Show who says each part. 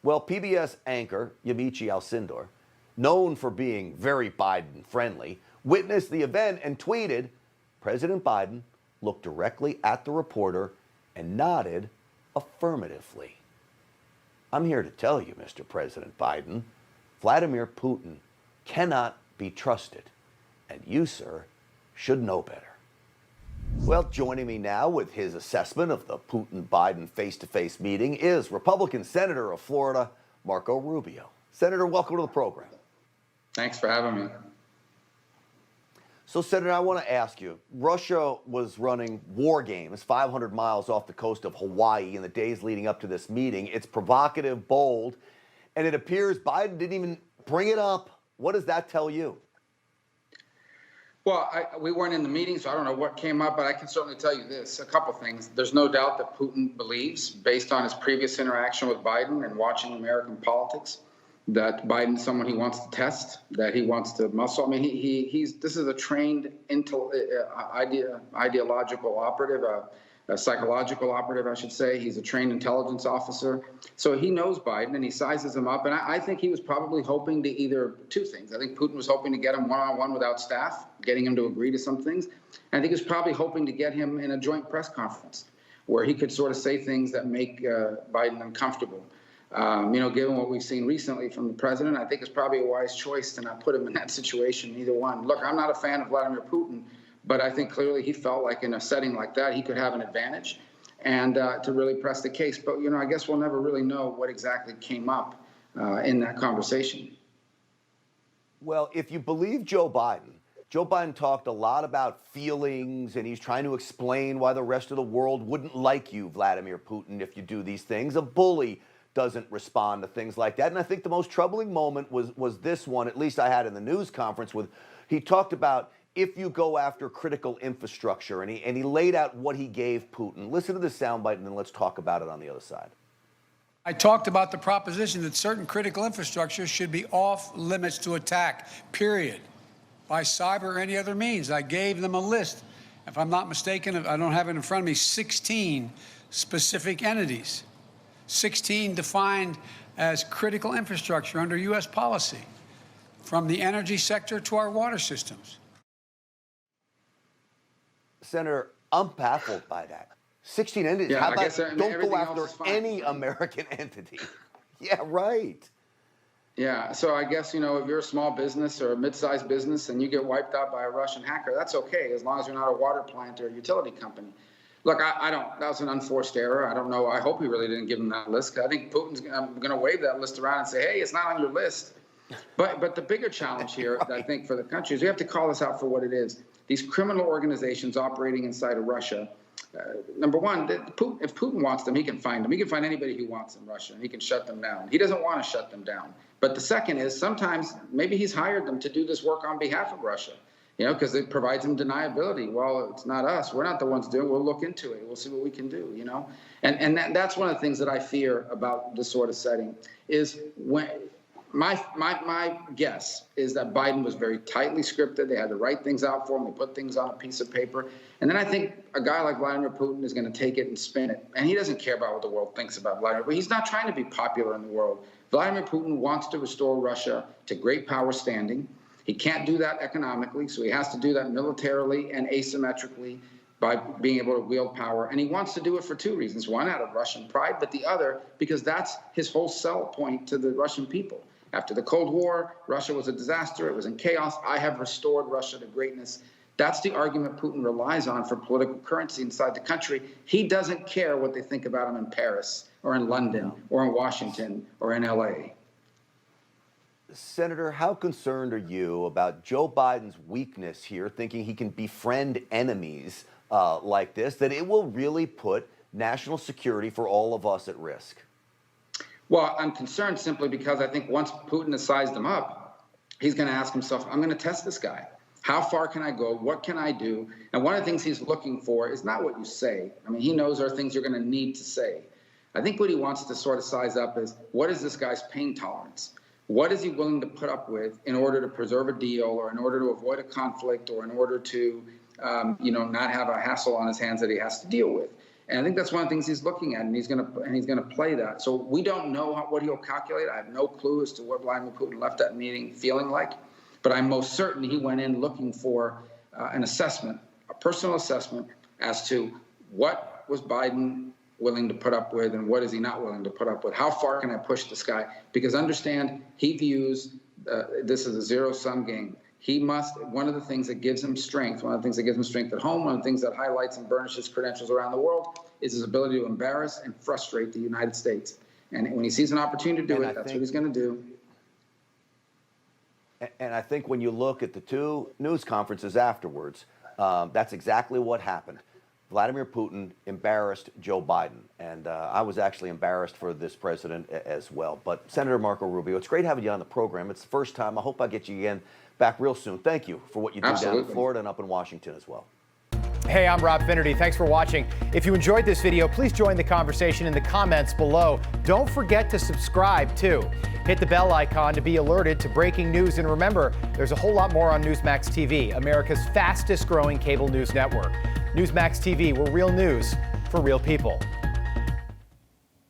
Speaker 1: Well, PBS anchor Yamiche Alcindor, known for being very Biden-friendly, witnessed the event and tweeted, President Biden looked directly at the reporter and nodded affirmatively. I'm here to tell you, Mr. President Biden, Vladimir Putin cannot be trusted, and you, sir, should know better. Well, joining me now with his assessment of the Putin-Biden face-to-face meeting is Republican Senator of Florida, Marco Rubio. Senator, welcome to the program.
Speaker 2: Thanks for having me.
Speaker 1: So, Senator, I want to ask you, Russia was running war games 500 miles off the coast of Hawaii in the days leading up to this meeting. It's provocative, bold, and it appears Biden didn't even bring it up. What does that tell you?
Speaker 2: Well, we weren't in the meeting, so I don't know what came up, but I can certainly tell you this, a couple things. There's no doubt that Putin believes, based on his previous interaction with Biden and watching American politics, that Biden's someone he wants to test, that he wants to muscle. I mean, this is a trained ideological operative, a psychological operative, I should say. He's a trained intelligence officer. So he knows Biden and he sizes him up. And I think he was probably hoping to either two things. I think Putin was hoping to get him one-on-one without staff, getting him to agree to some things. And I think he was probably hoping to get him in a joint press conference where he could sort of say things that make Biden uncomfortable. Given what we've seen recently from the president, I think it's probably a wise choice to not put him in that situation, either one. Look, I'm not a fan of Vladimir Putin, but I think clearly he felt like in a setting like that, he could have an advantage and to really press the case. But, I guess we'll never really know what exactly came up in that conversation.
Speaker 1: Well, if you believe Joe Biden talked a lot about feelings, and he's trying to explain why the rest of the world wouldn't like you, Vladimir Putin, if you do these things. A bully doesn't respond to things like that. And I think the most troubling moment was this one, at least I had in the news conference, with he talked about if you go after critical infrastructure, and he laid out what he gave Putin. Listen to this soundbite, and then let's talk about it on the other side.
Speaker 3: I talked about the proposition that certain critical infrastructure should be off limits to attack, period, by cyber or any other means. I gave them a list. If I'm not mistaken, I don't have it in front of me, 16 specific entities. 16 defined as critical infrastructure under U.S. policy, from the energy sector to our water systems.
Speaker 1: Senator, I'm baffled by that. 16 entities.
Speaker 2: Yeah,
Speaker 1: How about don't go after any
Speaker 2: fine.
Speaker 1: American entity? Yeah, right.
Speaker 2: Yeah, so I guess, if you're a small business or a mid-sized business and you get wiped out by a Russian hacker, that's okay, as long as you're not a water plant or a utility company. Look, I don't, that was an unforced error. I don't know. I hope he really didn't give him that list. I think Putin's going to wave that list around and say, hey, it's not on your list. But the bigger challenge here, right, I think, for the country is we have to call this out for what it is. These criminal organizations operating inside of Russia, number one, if Putin wants them, he can find them. He can find anybody who wants in Russia, and he can shut them down. He doesn't want to shut them down. But the second is sometimes maybe he's hired them to do this work on behalf of Russia. Because it provides them deniability. Well, it's not us. We're not the ones doing it. We'll look into it. We'll see what we can do, And that's one of the things that I fear about this sort of setting is when my guess is that Biden was very tightly scripted. They had to write things out for him. They put things on a piece of paper. And then I think a guy like Vladimir Putin is going to take it and spin it. And he doesn't care about what the world thinks about Vladimir. But he's not trying to be popular in the world. Vladimir Putin wants to restore Russia to great power standing. He can't do that economically, so he has to do that militarily and asymmetrically by being able to wield power. And he wants to do it for two reasons. One, out of Russian pride, but the other, because that's his whole sell point to the Russian people. After the Cold War, Russia was a disaster. It was in chaos. I have restored Russia to greatness. That's the argument Putin relies on for political currency inside the country. He doesn't care what they think about him in Paris or in London or in Washington or in L.A.
Speaker 1: Senator, how concerned are you about Joe Biden's weakness here, thinking he can befriend enemies like this, that it will really put national security for all of us at risk?
Speaker 2: Well, I'm concerned simply because I think once Putin has sized him up, he's going to ask himself, I'm going to test this guy. How far can I go? What can I do? And one of the things he's looking for is not what you say. I mean, he knows there are things you're going to need to say. I think what he wants to sort of size up is, what is this guy's pain tolerance? What is he willing to put up with in order to preserve a deal, or in order to avoid a conflict, or in order to, not have a hassle on his hands that he has to deal with? And I think that's one of the things he's looking at, and he's going to play that. So we don't know what he'll calculate. I have no clue as to what Vladimir Putin left that meeting feeling like, but I'm most certain he went in looking for an assessment, a personal assessment as to what was Biden willing to put up with and what is he not willing to put up with. How far can I push this guy? Because understand, he views this as a zero-sum game. He must, one of the things that gives him strength, one of the things that gives him strength at home, one of the things that highlights and burnishes credentials around the world is his ability to embarrass and frustrate the United States. And when he sees an opportunity to do it, that's what he's going to do.
Speaker 1: And I think when you look at the two news conferences afterwards, that's exactly what happened. Vladimir Putin embarrassed Joe Biden, and I was actually embarrassed for this president as well. But Senator Marco Rubio, it's great having you on the program. It's the first time. I hope I get you again back real soon. Thank you for what you do down in Florida and up in Washington as well.
Speaker 4: Hey, I'm Rob Finnerty. Thanks for watching. If you enjoyed this video, please join the conversation in the comments below. Don't forget to subscribe, too. Hit the bell icon to be alerted to breaking news. And remember, there's a whole lot more on Newsmax TV, America's fastest growing cable news network. Newsmax TV, we're real news for real people.